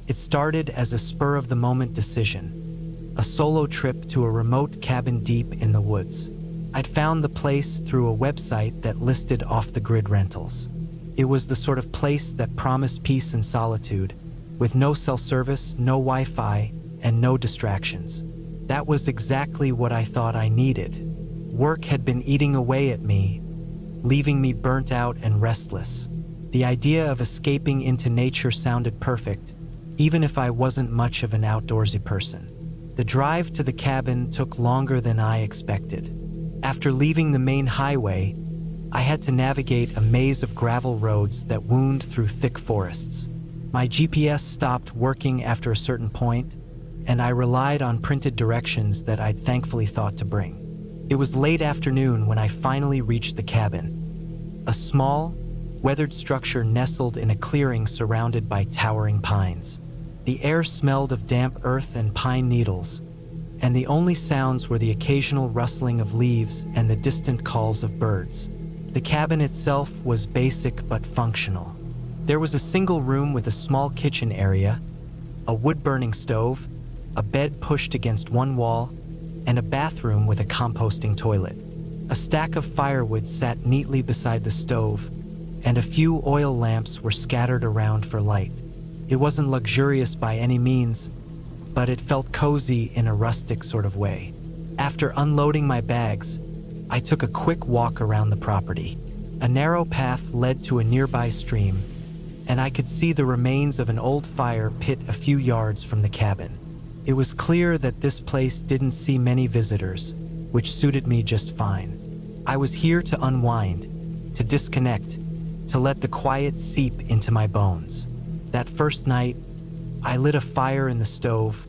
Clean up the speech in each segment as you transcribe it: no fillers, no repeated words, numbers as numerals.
It started as a spur-of-the-moment decision, a solo trip to a remote cabin deep in the woods. I'd found the place through a website that listed off-the-grid rentals. It was the sort of place that promised peace and solitude, with no cell service, no Wi-Fi, and no distractions. That was exactly what I thought I needed. Work had been eating away at me, leaving me burnt out and restless. The idea of escaping into nature sounded perfect, even if I wasn't much of an outdoorsy person. The drive to the cabin took longer than I expected. After leaving the main highway, I had to navigate a maze of gravel roads that wound through thick forests. My GPS stopped working after a certain point, and I relied on printed directions that I'd thankfully thought to bring. It was late afternoon when I finally reached the cabin, a small, weathered structure nestled in a clearing surrounded by towering pines. The air smelled of damp earth and pine needles, and the only sounds were the occasional rustling of leaves and the distant calls of birds. The cabin itself was basic but functional. There was a single room with a small kitchen area, a wood-burning stove, a bed pushed against one wall, and a bathroom with a composting toilet. A stack of firewood sat neatly beside the stove, and a few oil lamps were scattered around for light. It wasn't luxurious by any means, but it felt cozy in a rustic sort of way. After unloading my bags, I took a quick walk around the property. A narrow path led to a nearby stream, and I could see the remains of an old fire pit a few yards from the cabin. It was clear that this place didn't see many visitors, which suited me just fine. I was here to unwind, to disconnect, to let the quiet seep into my bones. That first night, I lit a fire in the stove,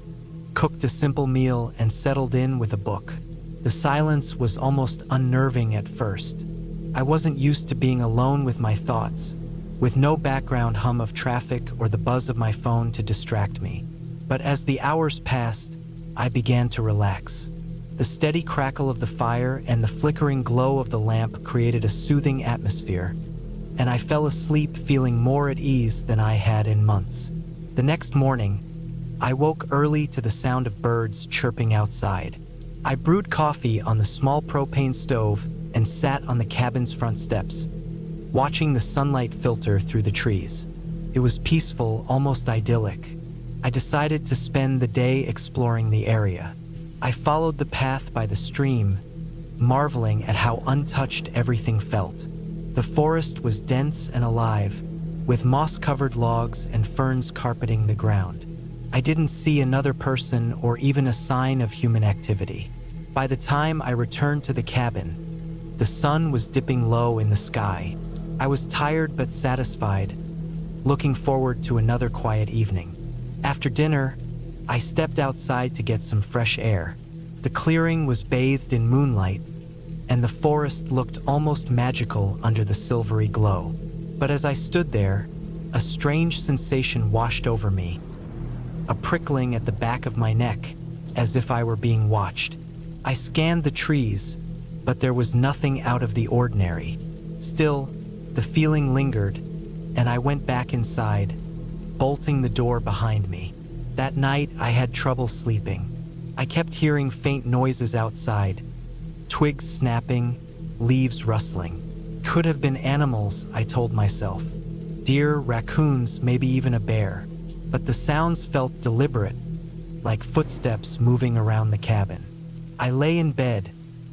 cooked a simple meal, and settled in with a book. The silence was almost unnerving at first. I wasn't used to being alone with my thoughts, with no background hum of traffic or the buzz of my phone to distract me. But as the hours passed, I began to relax. The steady crackle of the fire and the flickering glow of the lamp created a soothing atmosphere, and I fell asleep feeling more at ease than I had in months. The next morning, I woke early to the sound of birds chirping outside. I brewed coffee on the small propane stove and sat on the cabin's front steps, watching the sunlight filter through the trees. It was peaceful, almost idyllic. I decided to spend the day exploring the area. I followed the path by the stream, marveling at how untouched everything felt. The forest was dense and alive, with moss-covered logs and ferns carpeting the ground. I didn't see another person or even a sign of human activity. By the time I returned to the cabin, the sun was dipping low in the sky. I was tired but satisfied, looking forward to another quiet evening. After dinner, I stepped outside to get some fresh air. The clearing was bathed in moonlight, and the forest looked almost magical under the silvery glow. But as I stood there, a strange sensation washed over me, a prickling at the back of my neck, as if I were being watched. I scanned the trees, but there was nothing out of the ordinary. Still, the feeling lingered, and I went back inside, bolting the door behind me. That night, I had trouble sleeping. I kept hearing faint noises outside, twigs snapping, leaves rustling. Could have been animals, I told myself. Deer, raccoons, maybe even a bear. But the sounds felt deliberate, like footsteps moving around the cabin. I lay in bed,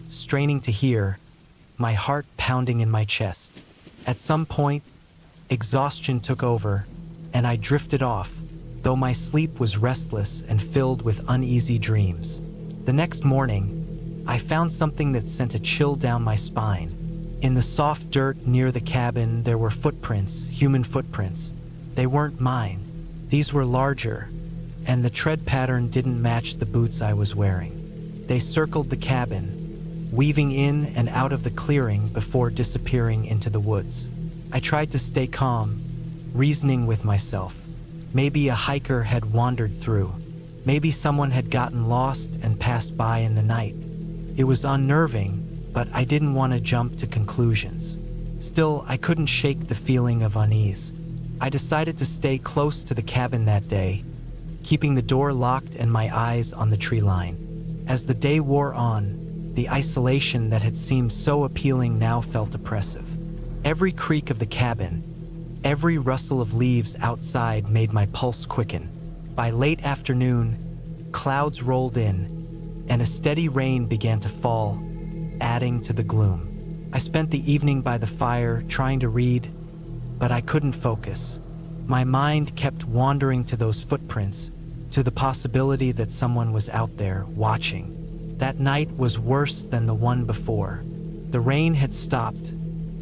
straining to hear, my heart pounding in my chest. At some point, exhaustion took over, and I drifted off, though my sleep was restless and filled with uneasy dreams. The next morning, I found something that sent a chill down my spine. In the soft dirt near the cabin, there were footprints, human footprints. They weren't mine. These were larger, and the tread pattern didn't match the boots I was wearing. They circled the cabin, weaving in and out of the clearing before disappearing into the woods. I tried to stay calm, reasoning with myself. Maybe a hiker had wandered through. Maybe someone had gotten lost and passed by in the night. It was unnerving, but I didn't want to jump to conclusions. Still, I couldn't shake the feeling of unease. I decided to stay close to the cabin that day, keeping the door locked and my eyes on the tree line. As the day wore on, the isolation that had seemed so appealing now felt oppressive. Every creak of the cabin, every rustle of leaves outside made my pulse quicken. By late afternoon, clouds rolled in, and a steady rain began to fall, adding to the gloom. I spent the evening by the fire trying to read, but I couldn't focus. My mind kept wandering to those footprints, to the possibility that someone was out there watching. That night was worse than the one before. The rain had stopped,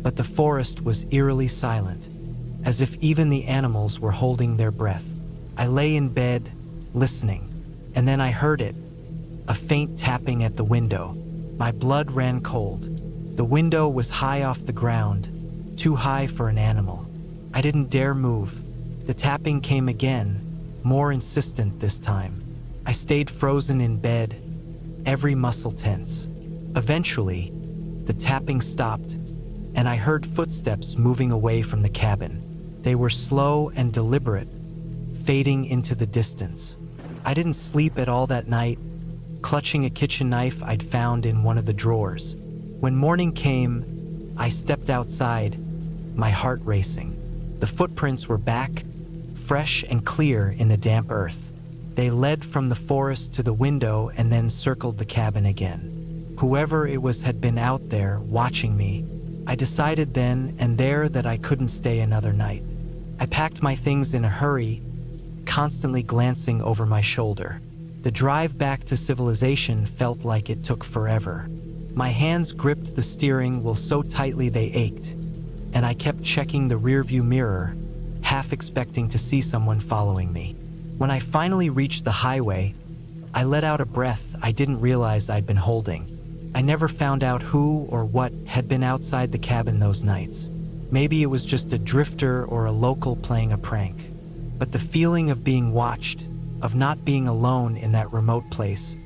but the forest was eerily silent, as if even the animals were holding their breath. I lay in bed, listening, and then I heard it, a faint tapping at the window. My blood ran cold. The window was high off the ground, too high for an animal. I didn't dare move. The tapping came again, more insistent this time. I stayed frozen in bed, every muscle tense. Eventually, the tapping stopped, and I heard footsteps moving away from the cabin. They were slow and deliberate, fading into the distance. I didn't sleep at all that night, clutching a kitchen knife I'd found in one of the drawers. When morning came, I stepped outside, my heart racing. The footprints were back, fresh and clear in the damp earth. They led from the forest to the window and then circled the cabin again. Whoever it was had been out there watching me. I decided then and there that I couldn't stay another night. I packed my things in a hurry, constantly glancing over my shoulder. The drive back to civilization felt like it took forever. My hands gripped the steering wheel so tightly they ached, and I kept checking the rearview mirror, half expecting to see someone following me. When I finally reached the highway, I let out a breath I didn't realize I'd been holding. I never found out who or what had been outside the cabin those nights. Maybe it was just a drifter or a local playing a prank. But the feeling of being watched, of not being alone in that remote place,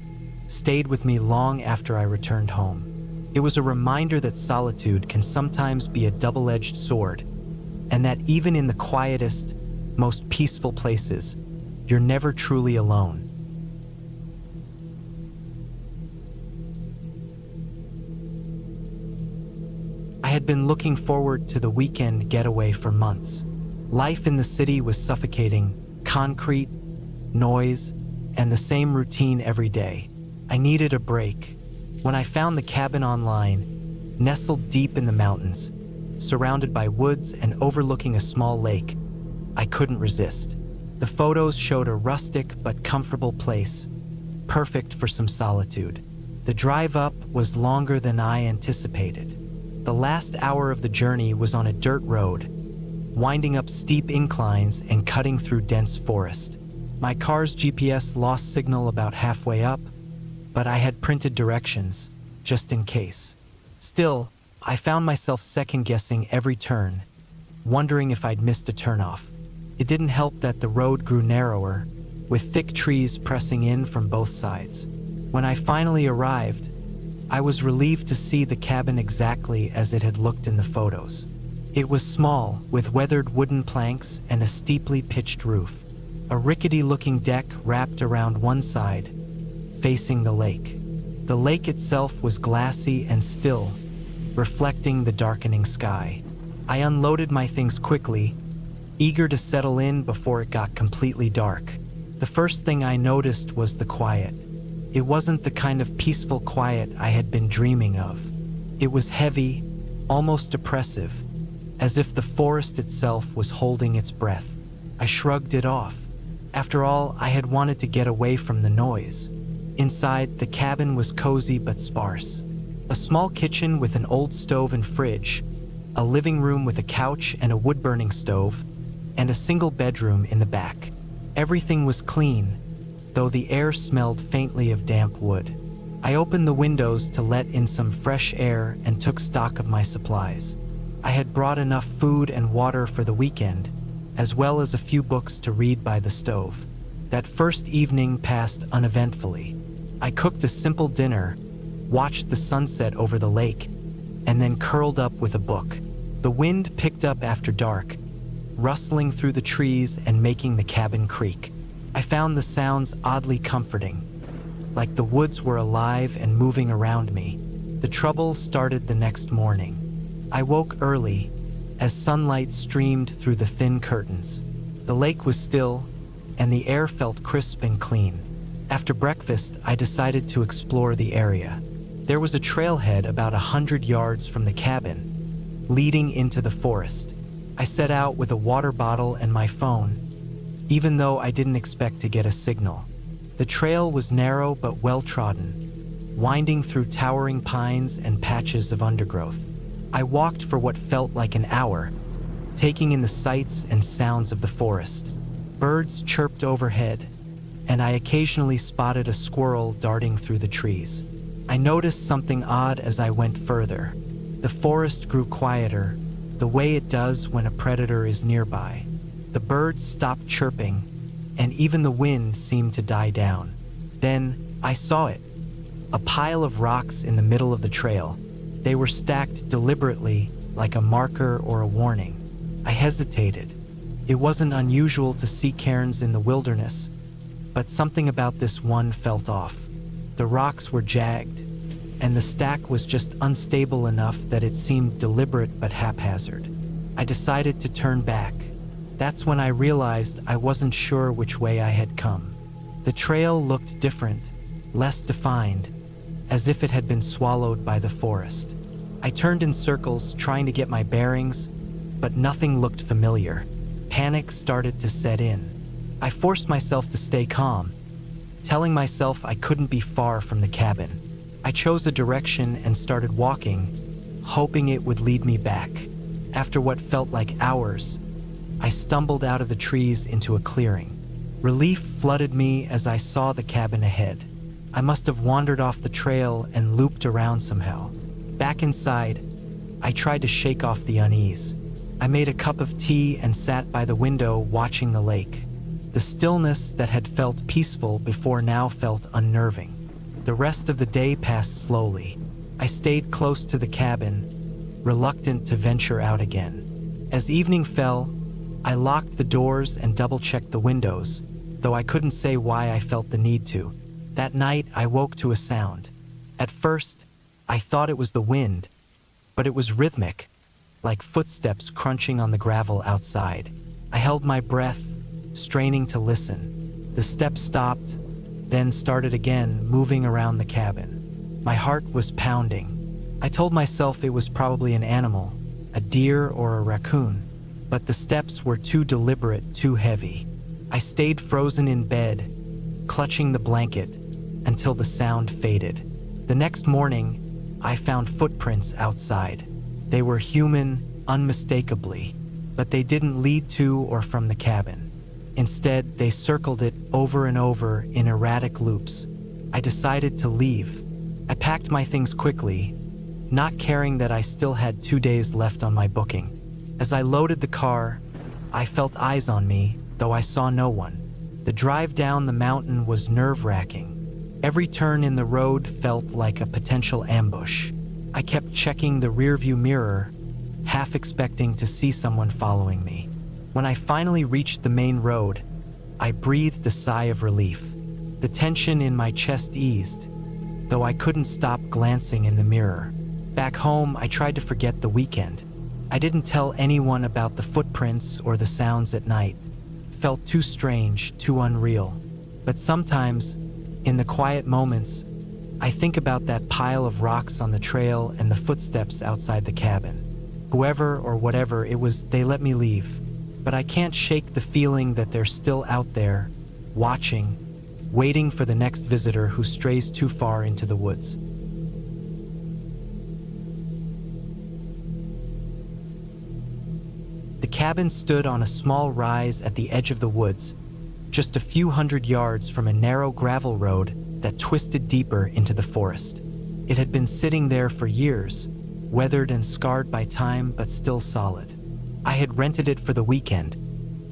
stayed with me long after I returned home. It was a reminder that solitude can sometimes be a double-edged sword, and that even in the quietest, most peaceful places, you're never truly alone. I had been looking forward to the weekend getaway for months. Life in the city was suffocating, concrete, noise, and the same routine every day. I needed a break. When I found the cabin online, nestled deep in the mountains, surrounded by woods and overlooking a small lake, I couldn't resist. The photos showed a rustic but comfortable place, perfect for some solitude. The drive up was longer than I anticipated. The last hour of the journey was on a dirt road, winding up steep inclines and cutting through dense forest. My car's GPS lost signal about halfway up, but I had printed directions, just in case. Still, I found myself second-guessing every turn, wondering if I'd missed a turnoff. It didn't help that the road grew narrower, with thick trees pressing in from both sides. When I finally arrived, I was relieved to see the cabin exactly as it had looked in the photos. It was small, with weathered wooden planks and a steeply pitched roof. A rickety-looking deck wrapped around one side, facing the lake. The lake itself was glassy and still, reflecting the darkening sky. I unloaded my things quickly, eager to settle in before it got completely dark. The first thing I noticed was the quiet. It wasn't the kind of peaceful quiet I had been dreaming of. It was heavy, almost oppressive, as if the forest itself was holding its breath. I shrugged it off. After all, I had wanted to get away from the noise. Inside, the cabin was cozy but sparse. A small kitchen with an old stove and fridge, a living room with a couch and a wood-burning stove, and a single bedroom in the back. Everything was clean, though the air smelled faintly of damp wood. I opened the windows to let in some fresh air and took stock of my supplies. I had brought enough food and water for the weekend, as well as a few books to read by the stove. That first evening passed uneventfully. I cooked a simple dinner, watched the sunset over the lake, and then curled up with a book. The wind picked up after dark, rustling through the trees and making the cabin creak. I found the sounds oddly comforting, like the woods were alive and moving around me. The trouble started the next morning. I woke early as sunlight streamed through the thin curtains. The lake was still, and the air felt crisp and clean. After breakfast, I decided to explore the area. There was a trailhead about 100 yards from the cabin, leading into the forest. I set out with a water bottle and my phone, even though I didn't expect to get a signal. The trail was narrow but well-trodden, winding through towering pines and patches of undergrowth. I walked for what felt like an hour, taking in the sights and sounds of the forest. Birds chirped overhead, and I occasionally spotted a squirrel darting through the trees. I noticed something odd as I went further. The forest grew quieter, the way it does when a predator is nearby. The birds stopped chirping, and even the wind seemed to die down. Then I saw it, a pile of rocks in the middle of the trail. They were stacked deliberately, like a marker or a warning. I hesitated. It wasn't unusual to see cairns in the wilderness, but something about this one felt off. The rocks were jagged, and the stack was just unstable enough that it seemed deliberate but haphazard. I decided to turn back. That's when I realized I wasn't sure which way I had come. The trail looked different, less defined, as if it had been swallowed by the forest. I turned in circles, trying to get my bearings, but nothing looked familiar. Panic started to set in. I forced myself to stay calm, telling myself I couldn't be far from the cabin. I chose a direction and started walking, hoping it would lead me back. After what felt like hours, I stumbled out of the trees into a clearing. Relief flooded me as I saw the cabin ahead. I must have wandered off the trail and looped around somehow. Back inside, I tried to shake off the unease. I made a cup of tea and sat by the window watching the lake. The stillness that had felt peaceful before now felt unnerving. The rest of the day passed slowly. I stayed close to the cabin, reluctant to venture out again. As evening fell, I locked the doors and double-checked the windows, though I couldn't say why I felt the need to. That night, I woke to a sound. At first, I thought it was the wind, but it was rhythmic, like footsteps crunching on the gravel outside. I held my breath, straining to listen. The steps stopped, then started again, moving around the cabin. My heart was pounding. I told myself it was probably an animal, a deer or a raccoon, but the steps were too deliberate, too heavy. I stayed frozen in bed, clutching the blanket, until the sound faded. The next morning, I found footprints outside. They were human, unmistakably, but they didn't lead to or from the cabin. Instead, they circled it over and over in erratic loops. I decided to leave. I packed my things quickly, not caring that I still had 2 days left on my booking. As I loaded the car, I felt eyes on me, though I saw no one. The drive down the mountain was nerve-wracking. Every turn in the road felt like a potential ambush. I kept checking the rearview mirror, half expecting to see someone following me. When I finally reached the main road, I breathed a sigh of relief. The tension in my chest eased, though I couldn't stop glancing in the mirror. Back home, I tried to forget the weekend. I didn't tell anyone about the footprints or the sounds at night. It felt too strange, too unreal. But sometimes, in the quiet moments, I think about that pile of rocks on the trail and the footsteps outside the cabin. Whoever or whatever it was, they let me leave. But I can't shake the feeling that they're still out there, watching, waiting for the next visitor who strays too far into the woods. The cabin stood on a small rise at the edge of the woods, just a few hundred yards from a narrow gravel road that twisted deeper into the forest. It had been sitting there for years, weathered and scarred by time, but still solid. I had rented it for the weekend,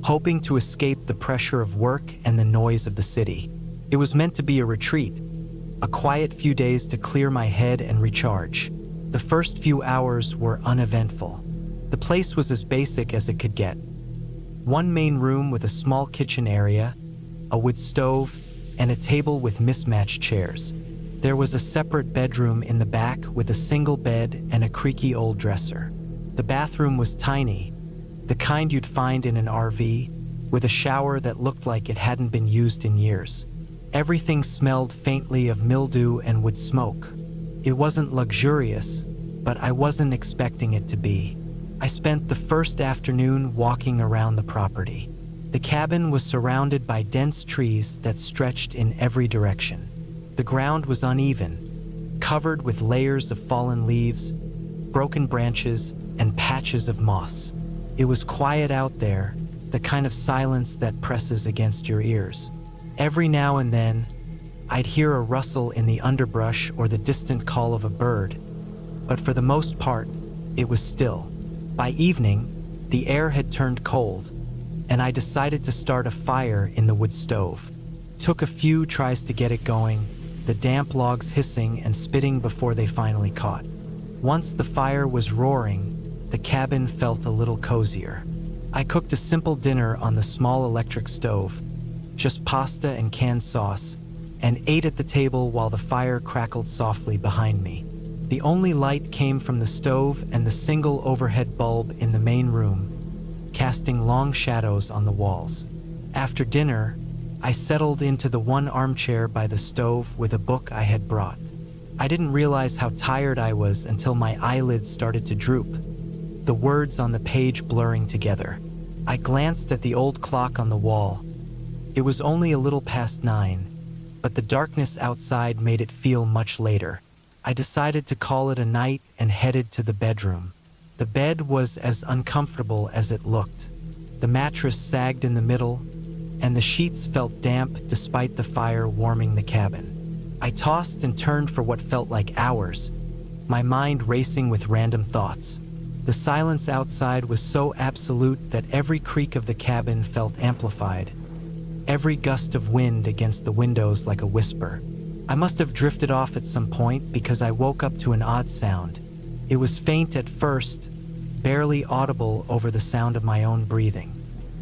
hoping to escape the pressure of work and the noise of the city. It was meant to be a retreat, a quiet few days to clear my head and recharge. The first few hours were uneventful. The place was as basic as it could get. One main room with a small kitchen area, a wood stove, and a table with mismatched chairs. There was a separate bedroom in the back with a single bed and a creaky old dresser. The bathroom was tiny, the kind you'd find in an RV, with a shower that looked like it hadn't been used in years. Everything smelled faintly of mildew and wood smoke. It wasn't luxurious, but I wasn't expecting it to be. I spent the first afternoon walking around the property. The cabin was surrounded by dense trees that stretched in every direction. The ground was uneven, covered with layers of fallen leaves, broken branches, and patches of moss. It was quiet out there, the kind of silence that presses against your ears. Every now and then, I'd hear a rustle in the underbrush or the distant call of a bird, but for the most part, it was still. By evening, the air had turned cold, and I decided to start a fire in the wood stove. Took a few tries to get it going, the damp logs hissing and spitting before they finally caught. Once the fire was roaring, the cabin felt a little cozier. I cooked a simple dinner on the small electric stove, just pasta and canned sauce, and ate at the table while the fire crackled softly behind me. The only light came from the stove and the single overhead bulb in the main room, casting long shadows on the walls. After dinner, I settled into the one armchair by the stove with a book I had brought. I didn't realize how tired I was until my eyelids started to droop, the words on the page blurring together. I glanced at the old clock on the wall. It was only a little past 9, but the darkness outside made it feel much later. I decided to call it a night and headed to the bedroom. The bed was as uncomfortable as it looked. The mattress sagged in the middle, and the sheets felt damp despite the fire warming the cabin. I tossed and turned for what felt like hours, my mind racing with random thoughts. The silence outside was so absolute that every creak of the cabin felt amplified, every gust of wind against the windows like a whisper. I must have drifted off at some point because I woke up to an odd sound. It was faint at first, barely audible over the sound of my own breathing.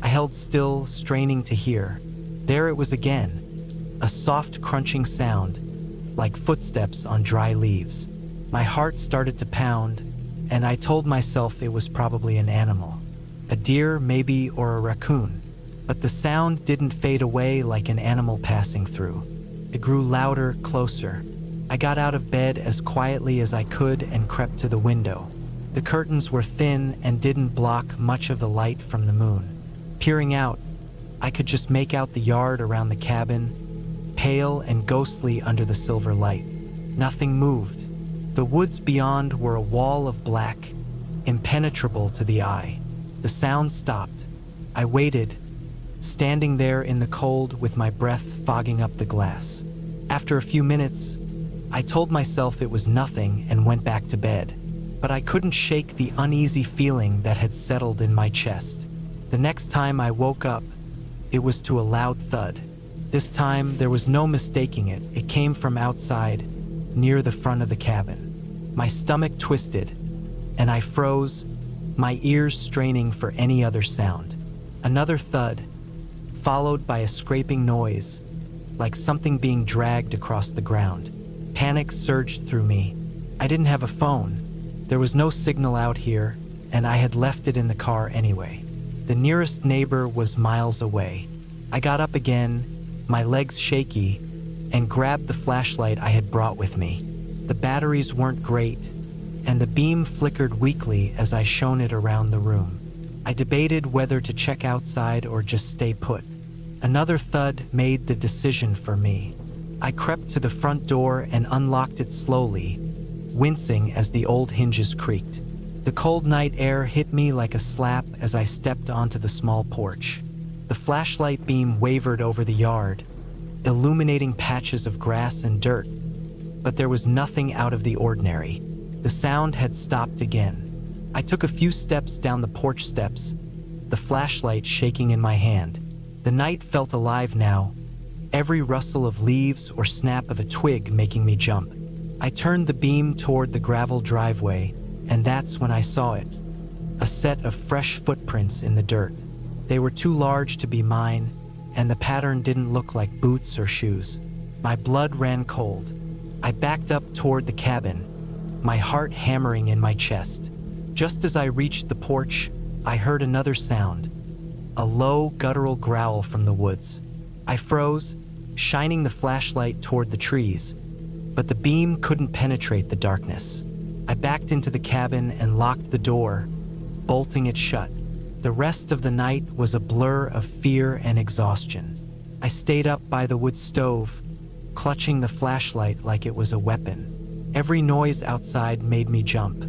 I held still, straining to hear. There it was again, a soft crunching sound, like footsteps on dry leaves. My heart started to pound, and I told myself it was probably an animal. A deer, maybe, or a raccoon. But the sound didn't fade away like an animal passing through. It grew louder, closer. I got out of bed as quietly as I could and crept to the window. The curtains were thin and didn't block much of the light from the moon. Peering out, I could just make out the yard around the cabin, pale and ghostly under the silver light. Nothing moved. The woods beyond were a wall of black, impenetrable to the eye. The sound stopped. I waited, standing there in the cold with my breath fogging up the glass. After a few minutes, I told myself it was nothing and went back to bed. But I couldn't shake the uneasy feeling that had settled in my chest. The next time I woke up, it was to a loud thud. This time, there was no mistaking it. It came from outside, near the front of the cabin. My stomach twisted, and I froze, my ears straining for any other sound. Another thud, followed by a scraping noise, like something being dragged across the ground. Panic surged through me. I didn't have a phone. There was no signal out here, and I had left it in the car anyway. The nearest neighbor was miles away. I got up again, my legs shaky, and grabbed the flashlight I had brought with me. The batteries weren't great, and the beam flickered weakly as I shone it around the room. I debated whether to check outside or just stay put. Another thud made the decision for me. I crept to the front door and unlocked it slowly, wincing as the old hinges creaked. The cold night air hit me like a slap as I stepped onto the small porch. The flashlight beam wavered over the yard, illuminating patches of grass and dirt, but there was nothing out of the ordinary. The sound had stopped again. I took a few steps down the porch steps, the flashlight shaking in my hand. The night felt alive now, every rustle of leaves or snap of a twig making me jump. I turned the beam toward the gravel driveway, and that's when I saw it. A set of fresh footprints in the dirt. They were too large to be mine, and the pattern didn't look like boots or shoes. My blood ran cold. I backed up toward the cabin, my heart hammering in my chest. Just as I reached the porch, I heard another sound, a low, guttural growl from the woods. I froze, shining the flashlight toward the trees, but the beam couldn't penetrate the darkness. I backed into the cabin and locked the door, bolting it shut. The rest of the night was a blur of fear and exhaustion. I stayed up by the wood stove, clutching the flashlight like it was a weapon. Every noise outside made me jump.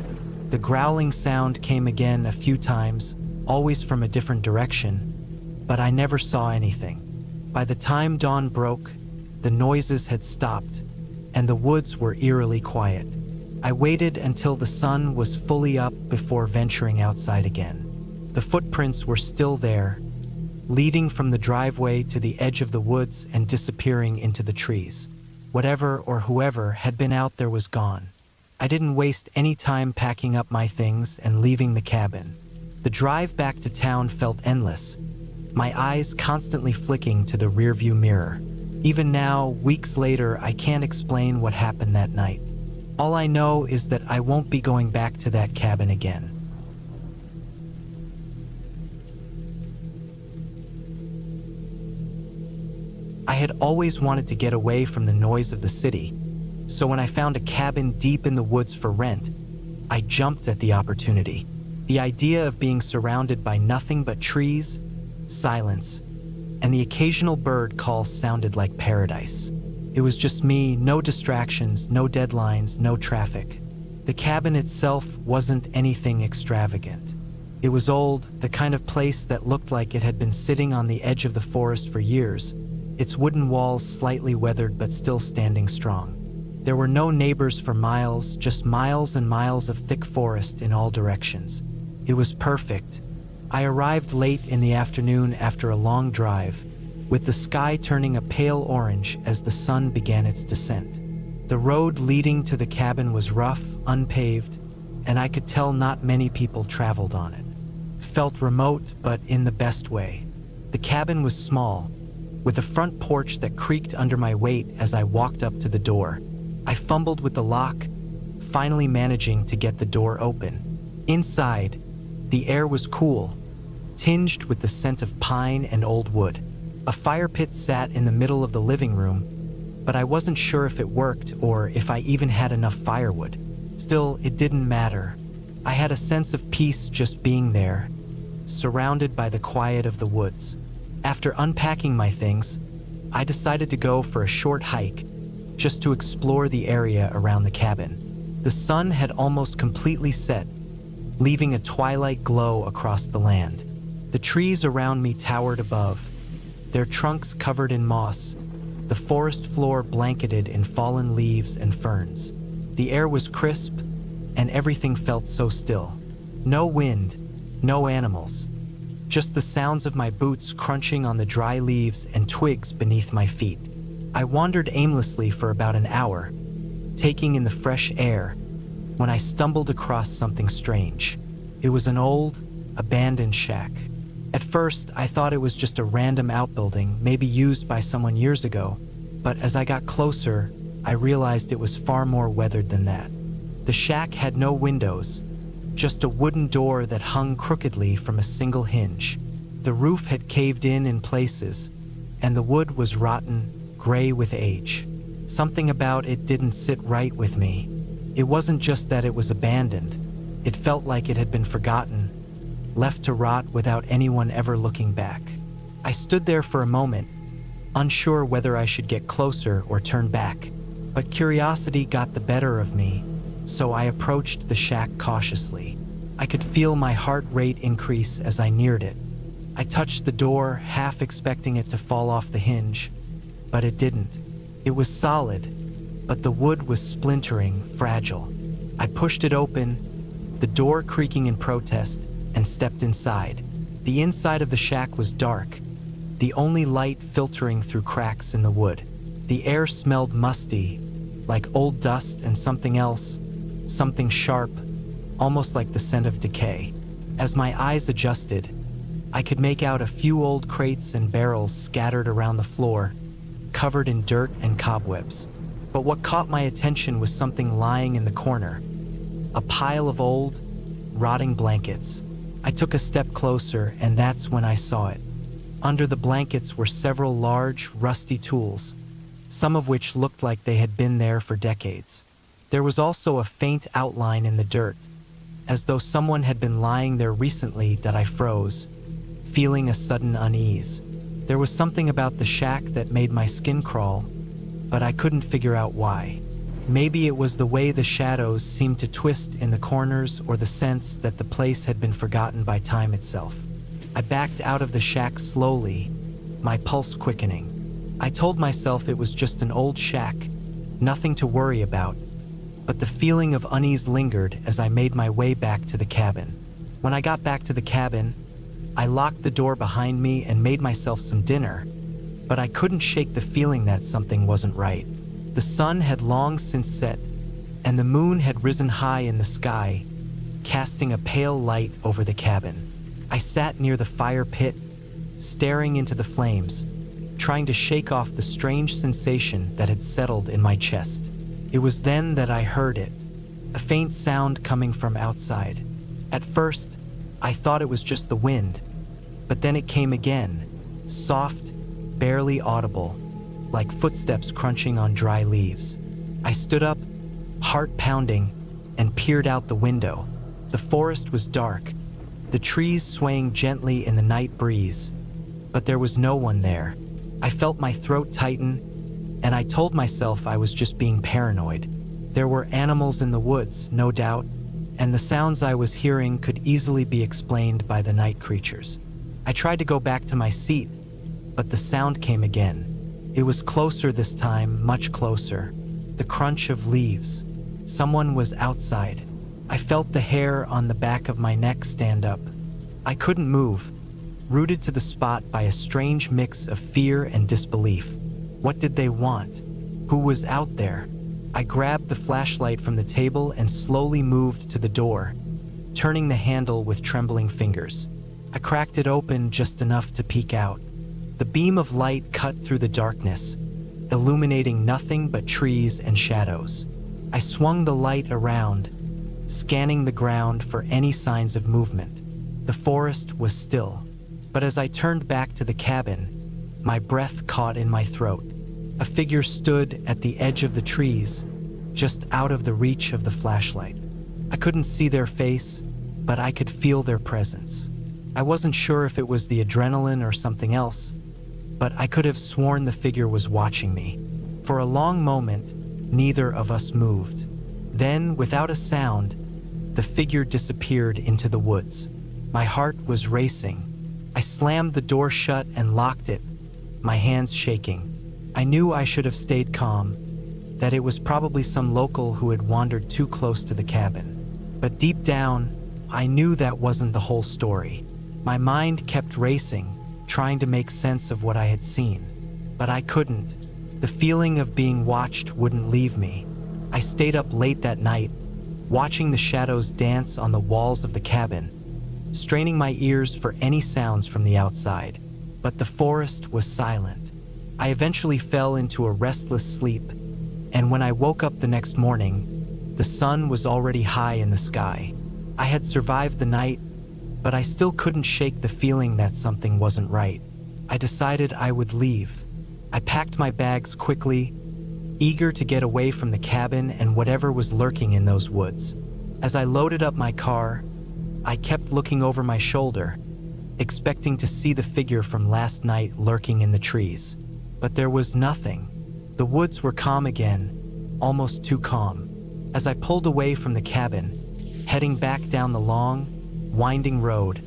The growling sound came again a few times, always from a different direction, but I never saw anything. By the time dawn broke, the noises had stopped, and the woods were eerily quiet. I waited until the sun was fully up before venturing outside again. The footprints were still there, leading from the driveway to the edge of the woods and disappearing into the trees. Whatever or whoever had been out there was gone. I didn't waste any time packing up my things and leaving the cabin. The drive back to town felt endless, my eyes constantly flicking to the rearview mirror. Even now, weeks later, I can't explain what happened that night. All I know is that I won't be going back to that cabin again. I had always wanted to get away from the noise of the city, so when I found a cabin deep in the woods for rent, I jumped at the opportunity. The idea of being surrounded by nothing but trees, silence, and the occasional bird call sounded like paradise. It was just me, no distractions, no deadlines, no traffic. The cabin itself wasn't anything extravagant. It was old, the kind of place that looked like it had been sitting on the edge of the forest for years, its wooden walls slightly weathered but still standing strong. There were no neighbors for miles, just miles and miles of thick forest in all directions. It was perfect. I arrived late in the afternoon after a long drive, with the sky turning a pale orange as the sun began its descent. The road leading to the cabin was rough, unpaved, and I could tell not many people traveled on it. Felt remote, but in the best way. The cabin was small, with a front porch that creaked under my weight as I walked up to the door. I fumbled with the lock, finally managing to get the door open. Inside, the air was cool, tinged with the scent of pine and old wood. A fire pit sat in the middle of the living room, but I wasn't sure if it worked or if I even had enough firewood. Still, it didn't matter. I had a sense of peace just being there, surrounded by the quiet of the woods. After unpacking my things, I decided to go for a short hike, just to explore the area around the cabin. The sun had almost completely set, leaving a twilight glow across the land. The trees around me towered above, their trunks covered in moss, the forest floor blanketed in fallen leaves and ferns. The air was crisp, and everything felt so still. No wind, no animals, just the sounds of my boots crunching on the dry leaves and twigs beneath my feet. I wandered aimlessly for about an hour, taking in the fresh air, when I stumbled across something strange. It was an old, abandoned shack. At first, I thought it was just a random outbuilding, maybe used by someone years ago, but as I got closer, I realized it was far more weathered than that. The shack had no windows, just a wooden door that hung crookedly from a single hinge. The roof had caved in places, and the wood was rotten, gray with age. Something about it didn't sit right with me. It wasn't just that it was abandoned. It felt like it had been forgotten, left to rot without anyone ever looking back. I stood there for a moment, unsure whether I should get closer or turn back, but curiosity got the better of me, so I approached the shack cautiously. I could feel my heart rate increase as I neared it. I touched the door, half expecting it to fall off the hinge, but it didn't. It was solid, but the wood was splintering, fragile. I pushed it open, the door creaking in protest, and stepped inside. The inside of the shack was dark, the only light filtering through cracks in the wood. The air smelled musty, like old dust and something else, something sharp, almost like the scent of decay. As my eyes adjusted, I could make out a few old crates and barrels scattered around the floor, covered in dirt and cobwebs. But what caught my attention was something lying in the corner, a pile of old, rotting blankets. I took a step closer, and that's when I saw it. Under the blankets were several large, rusty tools, some of which looked like they had been there for decades. There was also a faint outline in the dirt, as though someone had been lying there recently. That I froze, feeling a sudden unease. There was something about the shack that made my skin crawl, but I couldn't figure out why. Maybe it was the way the shadows seemed to twist in the corners, or the sense that the place had been forgotten by time itself. I backed out of the shack slowly, my pulse quickening. I told myself it was just an old shack, nothing to worry about, but the feeling of unease lingered as I made my way back to the cabin. When I got back to the cabin, I locked the door behind me and made myself some dinner, but I couldn't shake the feeling that something wasn't right. The sun had long since set, and the moon had risen high in the sky, casting a pale light over the cabin. I sat near the fire pit, staring into the flames, trying to shake off the strange sensation that had settled in my chest. It was then that I heard it, a faint sound coming from outside. At first, I thought it was just the wind, but then it came again, soft, barely audible, like footsteps crunching on dry leaves. I stood up, heart pounding, and peered out the window. The forest was dark, the trees swaying gently in the night breeze, but there was no one there. I felt my throat tighten, and I told myself I was just being paranoid. There were animals in the woods, no doubt, and the sounds I was hearing could easily be explained by the night creatures. I tried to go back to my seat, but the sound came again. It was closer this time, much closer. The crunch of leaves. Someone was outside. I felt the hair on the back of my neck stand up. I couldn't move, rooted to the spot by a strange mix of fear and disbelief. What did they want? Who was out there? I grabbed the flashlight from the table and slowly moved to the door, turning the handle with trembling fingers. I cracked it open just enough to peek out. The beam of light cut through the darkness, illuminating nothing but trees and shadows. I swung the light around, scanning the ground for any signs of movement. The forest was still, but as I turned back to the cabin, my breath caught in my throat. A figure stood at the edge of the trees, just out of the reach of the flashlight. I couldn't see their face, but I could feel their presence. I wasn't sure if it was the adrenaline or something else, but I could have sworn the figure was watching me. For a long moment, neither of us moved. Then, without a sound, the figure disappeared into the woods. My heart was racing. I slammed the door shut and locked it, my hands shaking. I knew I should have stayed calm, that it was probably some local who had wandered too close to the cabin. But deep down, I knew that wasn't the whole story. My mind kept racing, trying to make sense of what I had seen. But I couldn't. The feeling of being watched wouldn't leave me. I stayed up late that night, watching the shadows dance on the walls of the cabin, straining my ears for any sounds from the outside. But the forest was silent. I eventually fell into a restless sleep, and when I woke up the next morning, the sun was already high in the sky. I had survived the night, but I still couldn't shake the feeling that something wasn't right. I decided I would leave. I packed my bags quickly, eager to get away from the cabin and whatever was lurking in those woods. As I loaded up my car, I kept looking over my shoulder, expecting to see the figure from last night lurking in the trees. But there was nothing. The woods were calm again, almost too calm. As I pulled away from the cabin, heading back down the long, winding road,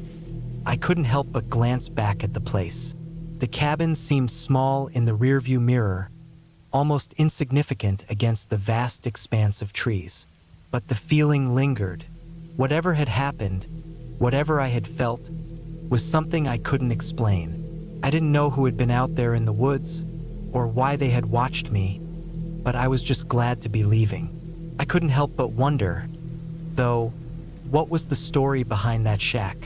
I couldn't help but glance back at the place. The cabin seemed small in the rearview mirror, almost insignificant against the vast expanse of trees. But the feeling lingered. Whatever had happened, whatever I had felt, was something I couldn't explain. I didn't know who had been out there in the woods, or why they had watched me, but I was just glad to be leaving. I couldn't help but wonder, though, what was the story behind that shack?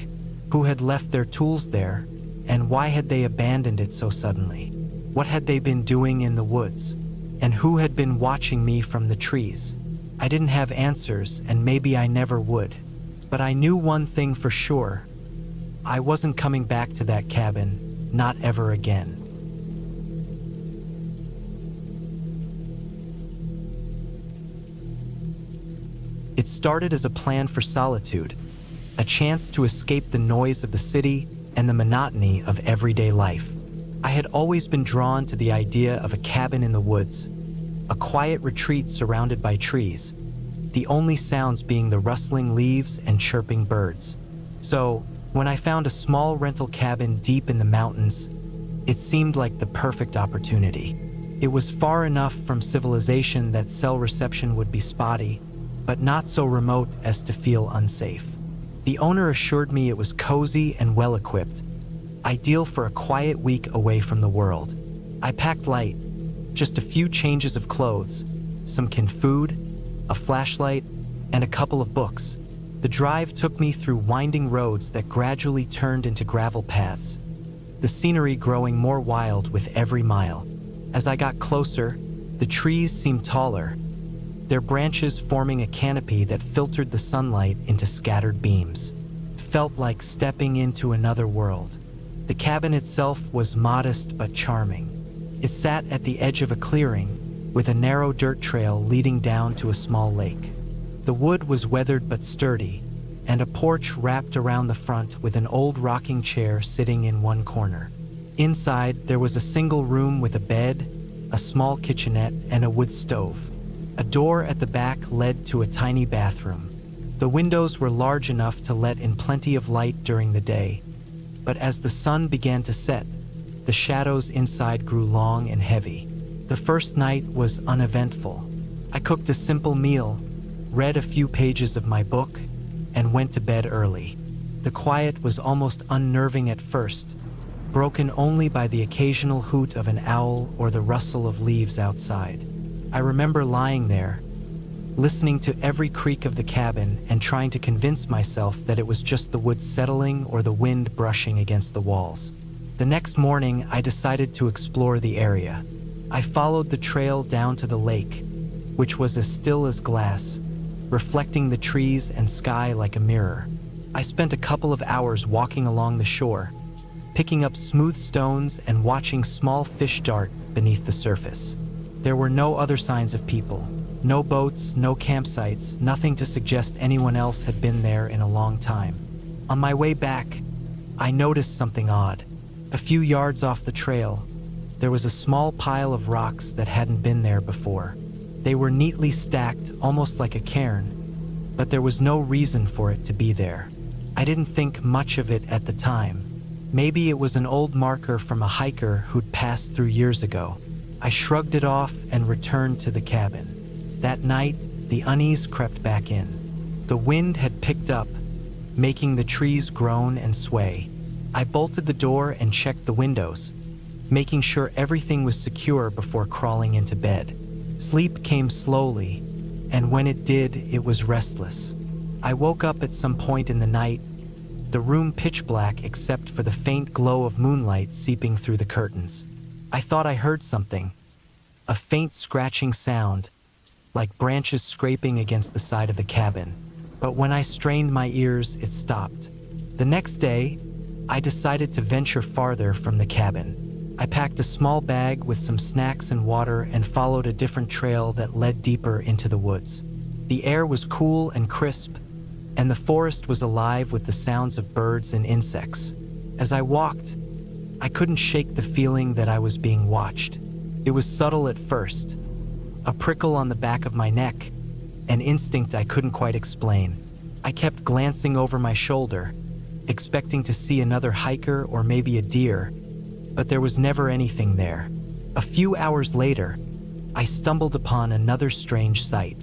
Who had left their tools there, and why had they abandoned it so suddenly? What had they been doing in the woods? And who had been watching me from the trees? I didn't have answers, and maybe I never would. But I knew one thing for sure. I wasn't coming back to that cabin, not ever again. It started as a plan for solitude, a chance to escape the noise of the city and the monotony of everyday life. I had always been drawn to the idea of a cabin in the woods, a quiet retreat surrounded by trees, the only sounds being the rustling leaves and chirping birds. So, when I found a small rental cabin deep in the mountains, it seemed like the perfect opportunity. It was far enough from civilization that cell reception would be spotty, but not so remote as to feel unsafe. The owner assured me it was cozy and well-equipped, ideal for a quiet week away from the world. I packed light, just a few changes of clothes, some canned food, a flashlight, and a couple of books. The drive took me through winding roads that gradually turned into gravel paths, the scenery growing more wild with every mile. As I got closer, the trees seemed taller, their branches forming a canopy that filtered the sunlight into scattered beams. Felt like stepping into another world. The cabin itself was modest but charming. It sat at the edge of a clearing, with a narrow dirt trail leading down to a small lake. The wood was weathered but sturdy, and a porch wrapped around the front with an old rocking chair sitting in one corner. Inside, there was a single room with a bed, a small kitchenette, and a wood stove. A door at the back led to a tiny bathroom. The windows were large enough to let in plenty of light during the day, but as the sun began to set, the shadows inside grew long and heavy. The first night was uneventful. I cooked a simple meal, read a few pages of my book, and went to bed early. The quiet was almost unnerving at first, broken only by the occasional hoot of an owl or the rustle of leaves outside. I remember lying there, listening to every creak of the cabin and trying to convince myself that it was just the woods settling or the wind brushing against the walls. The next morning, I decided to explore the area. I followed the trail down to the lake, which was as still as glass, reflecting the trees and sky like a mirror. I spent a couple of hours walking along the shore, picking up smooth stones and watching small fish dart beneath the surface. There were no other signs of people, no boats, no campsites, nothing to suggest anyone else had been there in a long time. On my way back, I noticed something odd. A few yards off the trail, there was a small pile of rocks that hadn't been there before. They were neatly stacked, almost like a cairn, but there was no reason for it to be there. I didn't think much of it at the time. Maybe it was an old marker from a hiker who'd passed through years ago. I shrugged it off and returned to the cabin. That night, the unease crept back in. The wind had picked up, making the trees groan and sway. I bolted the door and checked the windows, making sure everything was secure before crawling into bed. Sleep came slowly, and when it did, it was restless. I woke up at some point in the night, the room pitch black except for the faint glow of moonlight seeping through the curtains. I thought I heard something, a faint scratching sound, like branches scraping against the side of the cabin. But when I strained my ears, it stopped. The next day, I decided to venture farther from the cabin. I packed a small bag with some snacks and water and followed a different trail that led deeper into the woods. The air was cool and crisp, and the forest was alive with the sounds of birds and insects. As I walked, I couldn't shake the feeling that I was being watched. It was subtle at first, a prickle on the back of my neck, an instinct I couldn't quite explain. I kept glancing over my shoulder, expecting to see another hiker or maybe a deer, but there was never anything there. A few hours later, I stumbled upon another strange sight.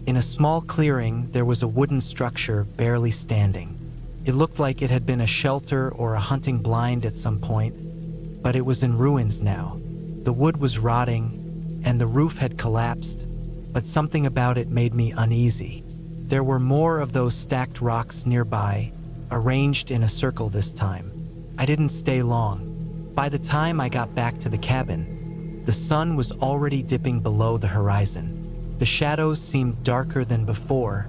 In a small clearing, there was a wooden structure barely standing. It looked like it had been a shelter or a hunting blind at some point, but it was in ruins now. The wood was rotting, and the roof had collapsed, but something about it made me uneasy. There were more of those stacked rocks nearby, arranged in a circle this time. I didn't stay long. By the time I got back to the cabin, the sun was already dipping below the horizon. The shadows seemed darker than before,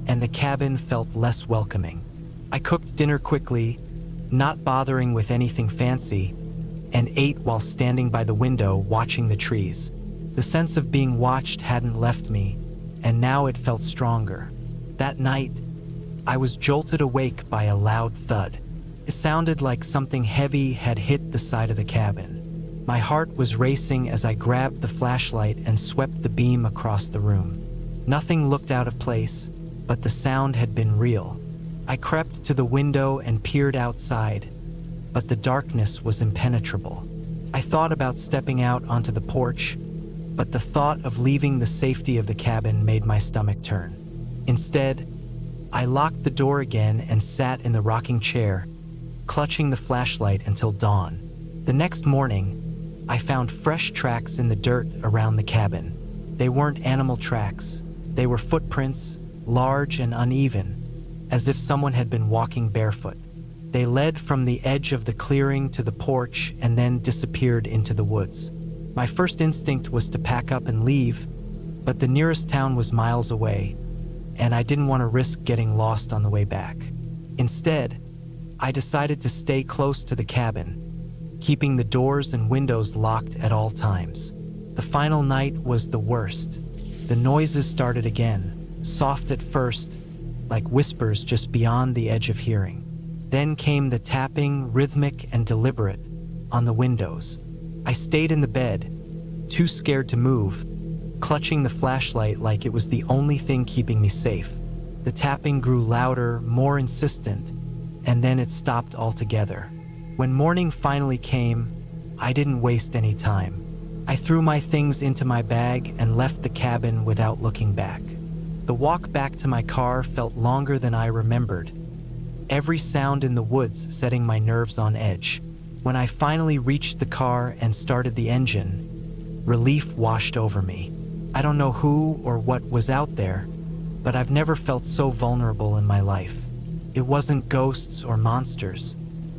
and the cabin felt less welcoming. I cooked dinner quickly, not bothering with anything fancy, and ate while standing by the window watching the trees. The sense of being watched hadn't left me, and now it felt stronger. That night, I was jolted awake by a loud thud. It sounded like something heavy had hit the side of the cabin. My heart was racing as I grabbed the flashlight and swept the beam across the room. Nothing looked out of place, but the sound had been real. I crept to the window and peered outside, but the darkness was impenetrable. I thought about stepping out onto the porch, but the thought of leaving the safety of the cabin made my stomach turn. Instead, I locked the door again and sat in the rocking chair, clutching the flashlight until dawn. The next morning, I found fresh tracks in the dirt around the cabin. They weren't animal tracks. They were footprints, large and uneven, as if someone had been walking barefoot. They led from the edge of the clearing to the porch and then disappeared into the woods. My first instinct was to pack up and leave, but the nearest town was miles away, and I didn't want to risk getting lost on the way back. Instead, I decided to stay close to the cabin, keeping the doors and windows locked at all times. The final night was the worst. The noises started again, soft at first, like whispers just beyond the edge of hearing. Then came the tapping, rhythmic and deliberate, on the windows. I stayed in the bed, too scared to move, clutching the flashlight like it was the only thing keeping me safe. The tapping grew louder, more insistent, and then it stopped altogether. When morning finally came, I didn't waste any time. I threw my things into my bag and left the cabin without looking back. The walk back to my car felt longer than I remembered, every sound in the woods setting my nerves on edge. When I finally reached the car and started the engine, relief washed over me. I don't know who or what was out there, but I've never felt so vulnerable in my life. It wasn't ghosts or monsters.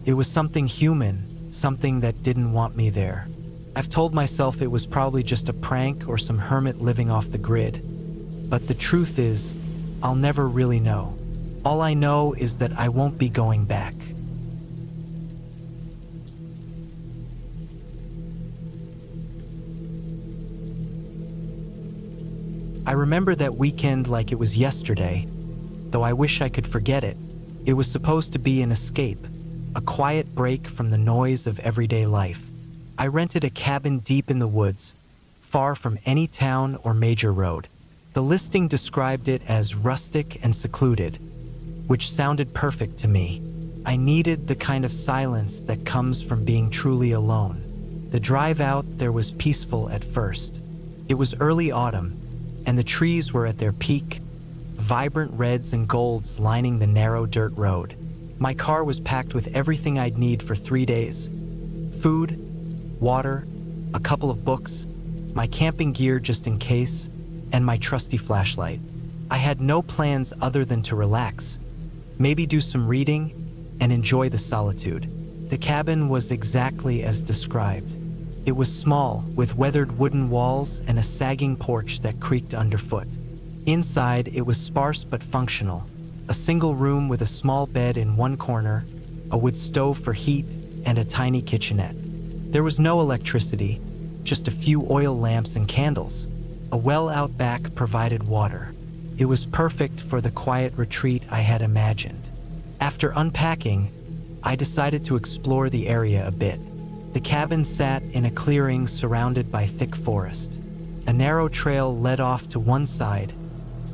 It was something human, something that didn't want me there. I've told myself it was probably just a prank or some hermit living off the grid, but the truth is, I'll never really know. All I know is that I won't be going back. I remember that weekend like it was yesterday, though I wish I could forget it. It was supposed to be an escape, a quiet break from the noise of everyday life. I rented a cabin deep in the woods, far from any town or major road. The listing described it as rustic and secluded, which sounded perfect to me. I needed the kind of silence that comes from being truly alone. The drive out there was peaceful at first. It was early autumn, and the trees were at their peak, vibrant reds and golds lining the narrow dirt road. My car was packed with everything I'd need for 3 days: food, water, a couple of books, my camping gear just in case, and my trusty flashlight. I had no plans other than to relax, maybe do some reading, and enjoy the solitude. The cabin was exactly as described. It was small, with weathered wooden walls and a sagging porch that creaked underfoot. Inside, it was sparse but functional. A single room with a small bed in one corner, a wood stove for heat, and a tiny kitchenette. There was no electricity, just a few oil lamps and candles. A well out back provided water. It was perfect for the quiet retreat I had imagined. After unpacking, I decided to explore the area a bit. The cabin sat in a clearing surrounded by thick forest. A narrow trail led off to one side,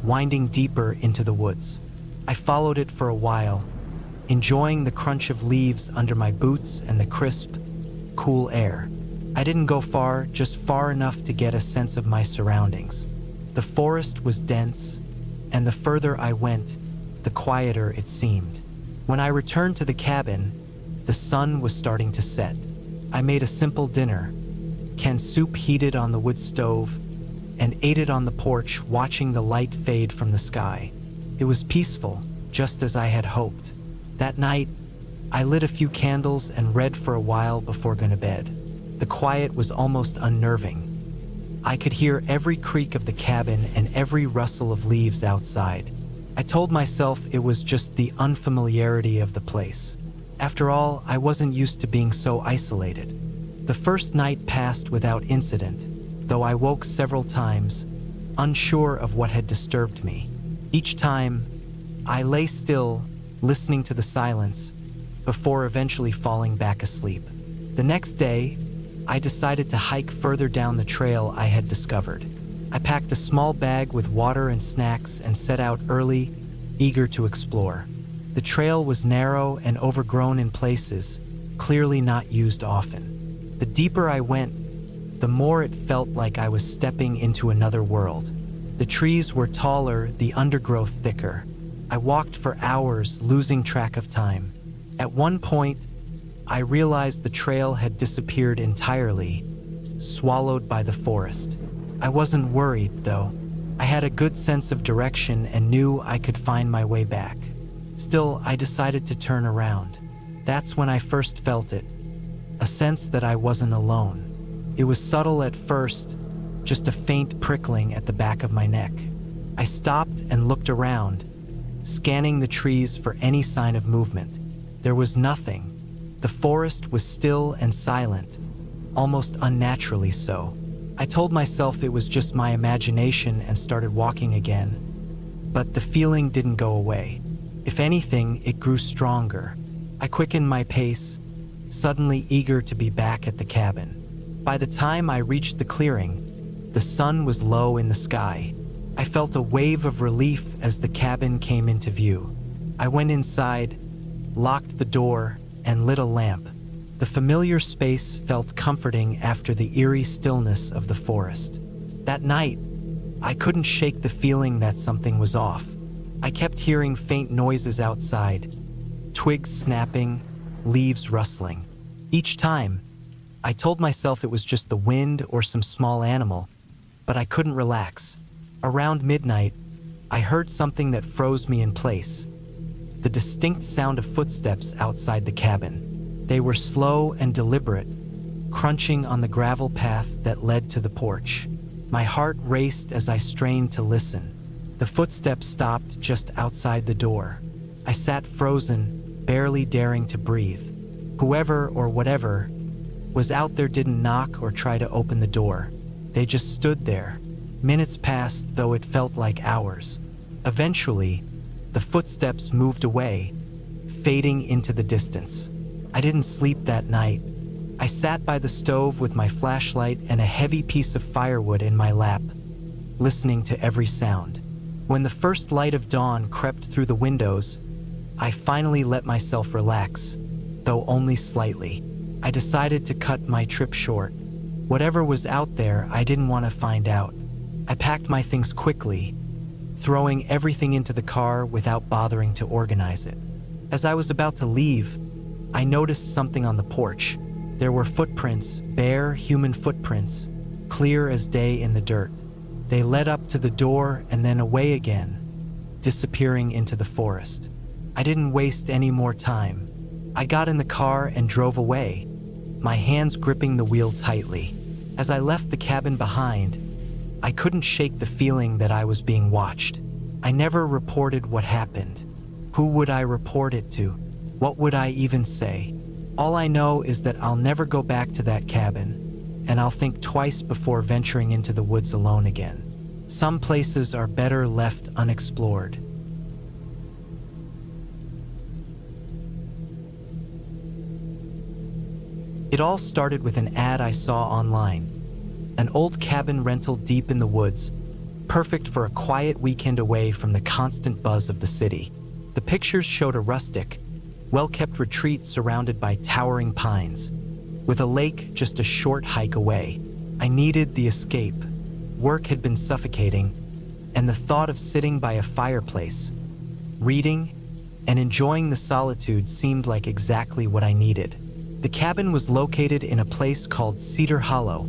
winding deeper into the woods. I followed it for a while, enjoying the crunch of leaves under my boots and the crisp, cool air. I didn't go far, just far enough to get a sense of my surroundings. The forest was dense, and the further I went, the quieter it seemed. When I returned to the cabin, the sun was starting to set. I made a simple dinner, canned soup heated on the wood stove, and ate it on the porch, watching the light fade from the sky. It was peaceful, just as I had hoped. That night, I lit a few candles and read for a while before going to bed. The quiet was almost unnerving. I could hear every creak of the cabin and every rustle of leaves outside. I told myself it was just the unfamiliarity of the place. After all, I wasn't used to being so isolated. The first night passed without incident, though I woke several times, unsure of what had disturbed me. Each time, I lay still, listening to the silence, before eventually falling back asleep. The next day, I decided to hike further down the trail I had discovered. I packed a small bag with water and snacks and set out early, eager to explore. The trail was narrow and overgrown in places, clearly not used often. The deeper I went, the more it felt like I was stepping into another world. The trees were taller, the undergrowth thicker. I walked for hours, losing track of time. At one point, I realized the trail had disappeared entirely, swallowed by the forest. I wasn't worried, though. I had a good sense of direction and knew I could find my way back. Still, I decided to turn around. That's when I first felt it, a sense that I wasn't alone. It was subtle at first, just a faint prickling at the back of my neck. I stopped and looked around, scanning the trees for any sign of movement. There was nothing. The forest was still and silent, almost unnaturally so. I told myself it was just my imagination and started walking again. But the feeling didn't go away. If anything, it grew stronger. I quickened my pace, suddenly eager to be back at the cabin. By the time I reached the clearing, the sun was low in the sky. I felt a wave of relief as the cabin came into view. I went inside, locked the door, and lit a lamp. The familiar space felt comforting after the eerie stillness of the forest. That night, I couldn't shake the feeling that something was off. I kept hearing faint noises outside, twigs snapping, leaves rustling. Each time, I told myself it was just the wind or some small animal, but I couldn't relax. Around midnight, I heard something that froze me in place. The distinct sound of footsteps outside the cabin. They were slow and deliberate, crunching on the gravel path that led to the porch. My heart raced as I strained to listen. The footsteps stopped just outside the door. I sat frozen, barely daring to breathe. Whoever or whatever was out there didn't knock or try to open the door. They just stood there. Minutes passed, though it felt like hours. Eventually, the footsteps moved away, fading into the distance. I didn't sleep that night. I sat by the stove with my flashlight and a heavy piece of firewood in my lap, listening to every sound. When the first light of dawn crept through the windows, I finally let myself relax, though only slightly. I decided to cut my trip short. Whatever was out there, I didn't want to find out. I packed my things quickly, throwing everything into the car without bothering to organize it. As I was about to leave, I noticed something on the porch. There were footprints, bare human footprints, clear as day in the dirt. They led up to the door and then away again, disappearing into the forest. I didn't waste any more time. I got in the car and drove away, my hands gripping the wheel tightly. As I left the cabin behind, I couldn't shake the feeling that I was being watched. I never reported what happened. Who would I report it to? What would I even say? All I know is that I'll never go back to that cabin, and I'll think twice before venturing into the woods alone again. Some places are better left unexplored. It all started with an ad I saw online. An old cabin rental deep in the woods, perfect for a quiet weekend away from the constant buzz of the city. The pictures showed a rustic, well-kept retreat surrounded by towering pines, with a lake just a short hike away. I needed the escape. Work had been suffocating, and the thought of sitting by a fireplace, reading, and enjoying the solitude seemed like exactly what I needed. The cabin was located in a place called Cedar Hollow,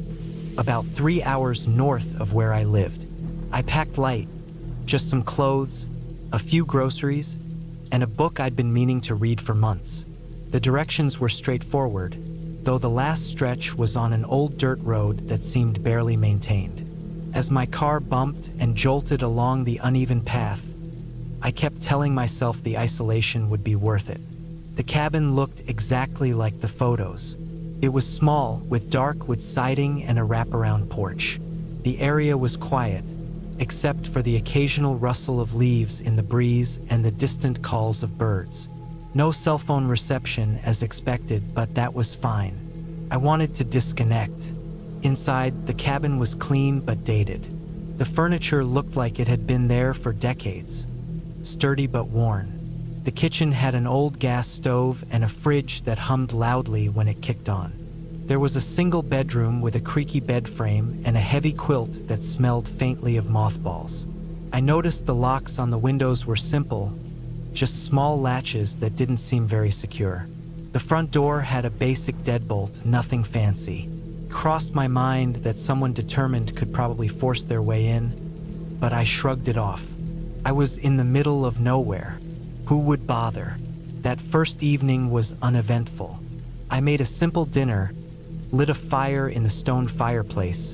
about 3 hours north of where I lived. I packed light, just some clothes, a few groceries, and a book I'd been meaning to read for months. The directions were straightforward, though the last stretch was on an old dirt road that seemed barely maintained. As my car bumped and jolted along the uneven path, I kept telling myself the isolation would be worth it. The cabin looked exactly like the photos. It was small, with dark wood siding and a wraparound porch. The area was quiet, except for the occasional rustle of leaves in the breeze and the distant calls of birds. No cell phone reception as expected, but that was fine. I wanted to disconnect. Inside, the cabin was clean but dated. The furniture looked like it had been there for decades, sturdy but worn. The kitchen had an old gas stove and a fridge that hummed loudly when it kicked on. There was a single bedroom with a creaky bed frame and a heavy quilt that smelled faintly of mothballs. I noticed the locks on the windows were simple, just small latches that didn't seem very secure. The front door had a basic deadbolt, nothing fancy. It crossed my mind that someone determined could probably force their way in, but I shrugged it off. I was in the middle of nowhere. Who would bother? That first evening was uneventful. I made a simple dinner, lit a fire in the stone fireplace,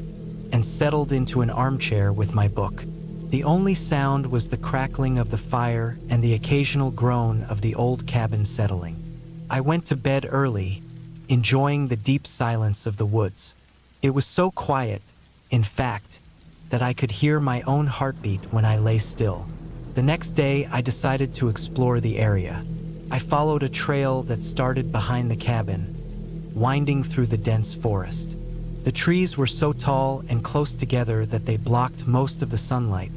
and settled into an armchair with my book. The only sound was the crackling of the fire and the occasional groan of the old cabin settling. I went to bed early, enjoying the deep silence of the woods. It was so quiet, in fact, that I could hear my own heartbeat when I lay still. The next day, I decided to explore the area. I followed a trail that started behind the cabin, winding through the dense forest. The trees were so tall and close together that they blocked most of the sunlight,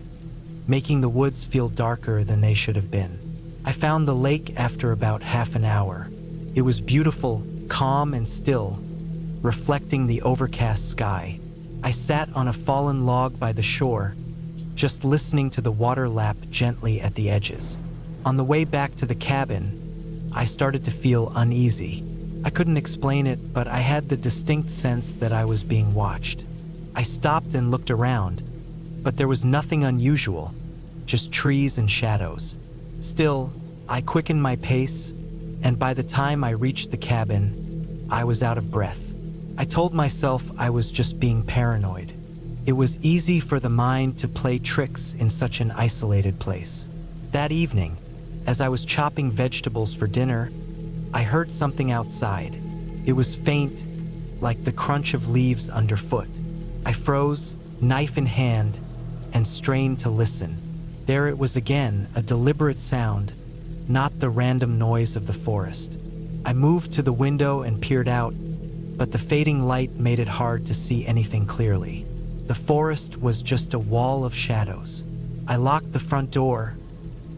making the woods feel darker than they should have been. I found the lake after about half an hour. It was beautiful, calm and still, reflecting the overcast sky. I sat on a fallen log by the shore, just listening to the water lap gently at the edges. On the way back to the cabin, I started to feel uneasy. I couldn't explain it, but I had the distinct sense that I was being watched. I stopped and looked around, but there was nothing unusual, just trees and shadows. Still, I quickened my pace, and by the time I reached the cabin, I was out of breath. I told myself I was just being paranoid. It was easy for the mind to play tricks in such an isolated place. That evening, as I was chopping vegetables for dinner, I heard something outside. It was faint, like the crunch of leaves underfoot. I froze, knife in hand, and strained to listen. There it was again, a deliberate sound, not the random noise of the forest. I moved to the window and peered out, but the fading light made it hard to see anything clearly. The forest was just a wall of shadows. I locked the front door,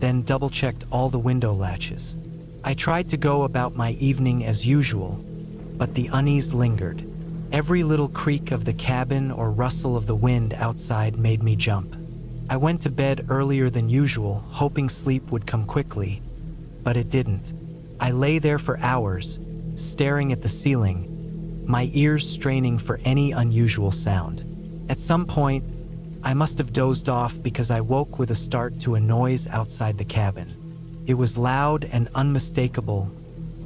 then double-checked all the window latches. I tried to go about my evening as usual, but the unease lingered. Every little creak of the cabin or rustle of the wind outside made me jump. I went to bed earlier than usual, hoping sleep would come quickly, but it didn't. I lay there for hours, staring at the ceiling, my ears straining for any unusual sound. At some point, I must have dozed off because I woke with a start to a noise outside the cabin. It was loud and unmistakable,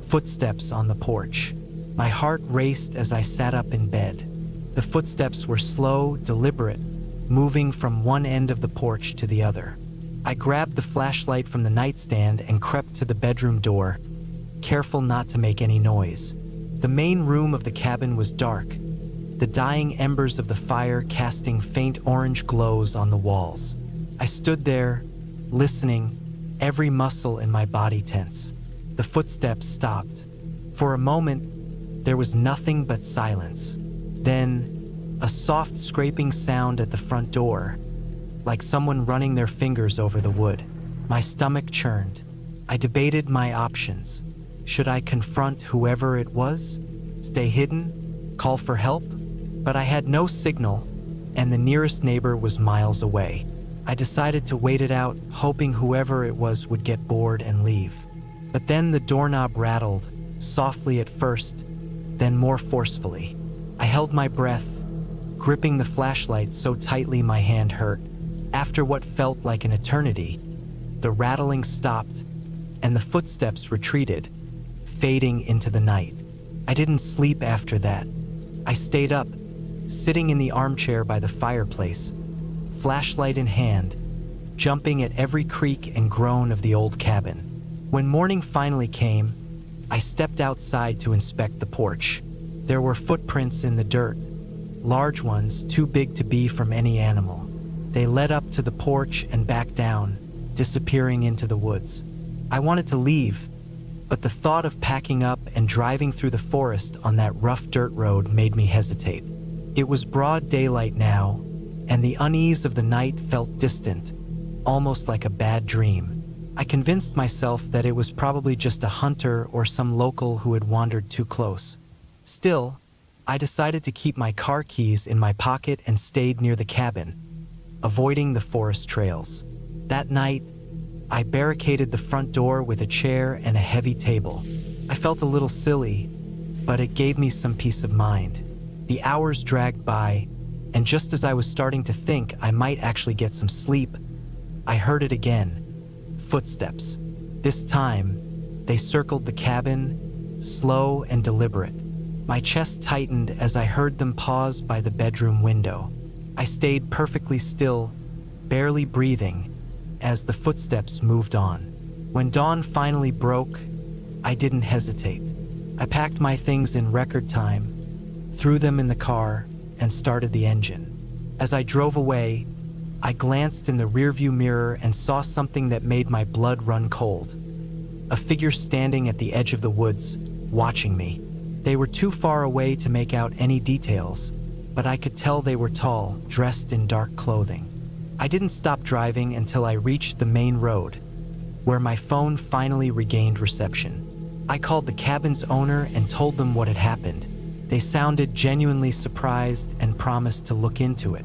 footsteps on the porch. My heart raced as I sat up in bed. The footsteps were slow, deliberate, moving from one end of the porch to the other. I grabbed the flashlight from the nightstand and crept to the bedroom door, careful not to make any noise. The main room of the cabin was dark, the dying embers of the fire casting faint orange glows on the walls. I stood there, listening, every muscle in my body tense. The footsteps stopped. For a moment, there was nothing but silence. Then, a soft scraping sound at the front door, like someone running their fingers over the wood. My stomach churned. I debated my options. Should I confront whoever it was? Stay hidden? Call for help? But I had no signal, and the nearest neighbor was miles away. I decided to wait it out, hoping whoever it was would get bored and leave. But then the doorknob rattled, softly at first, then more forcefully. I held my breath, gripping the flashlight so tightly my hand hurt. After what felt like an eternity, the rattling stopped, and the footsteps retreated, fading into the night. I didn't sleep after that. I stayed up, sitting in the armchair by the fireplace, flashlight in hand, jumping at every creak and groan of the old cabin. When morning finally came, I stepped outside to inspect the porch. There were footprints in the dirt, large ones too big to be from any animal. They led up to the porch and back down, disappearing into the woods. I wanted to leave, but the thought of packing up and driving through the forest on that rough dirt road made me hesitate. It was broad daylight now, and the unease of the night felt distant, almost like a bad dream. I convinced myself that it was probably just a hunter or some local who had wandered too close. Still, I decided to keep my car keys in my pocket and stayed near the cabin, avoiding the forest trails. That night, I barricaded the front door with a chair and a heavy table. I felt a little silly, but it gave me some peace of mind. The hours dragged by, and just as I was starting to think I might actually get some sleep, I heard it again. Footsteps. This time, they circled the cabin, slow and deliberate. My chest tightened as I heard them pause by the bedroom window. I stayed perfectly still, barely breathing, as the footsteps moved on. When dawn finally broke, I didn't hesitate. I packed my things in record time, threw them in the car, and started the engine. As I drove away, I glanced in the rearview mirror and saw something that made my blood run cold. A figure standing at the edge of the woods, watching me. They were too far away to make out any details, but I could tell they were tall, dressed in dark clothing. I didn't stop driving until I reached the main road, where my phone finally regained reception. I called the cabin's owner and told them what had happened. They sounded genuinely surprised and promised to look into it.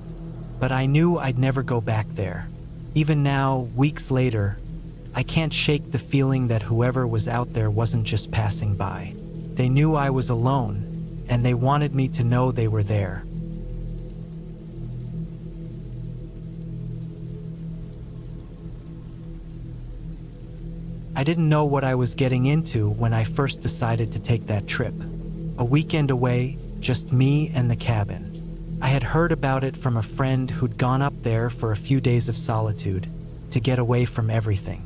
But I knew I'd never go back there. Even now, weeks later, I can't shake the feeling that whoever was out there wasn't just passing by. They knew I was alone, and they wanted me to know they were there. I didn't know what I was getting into when I first decided to take that trip. A weekend away, just me and the cabin. I had heard about it from a friend who'd gone up there for a few days of solitude to get away from everything.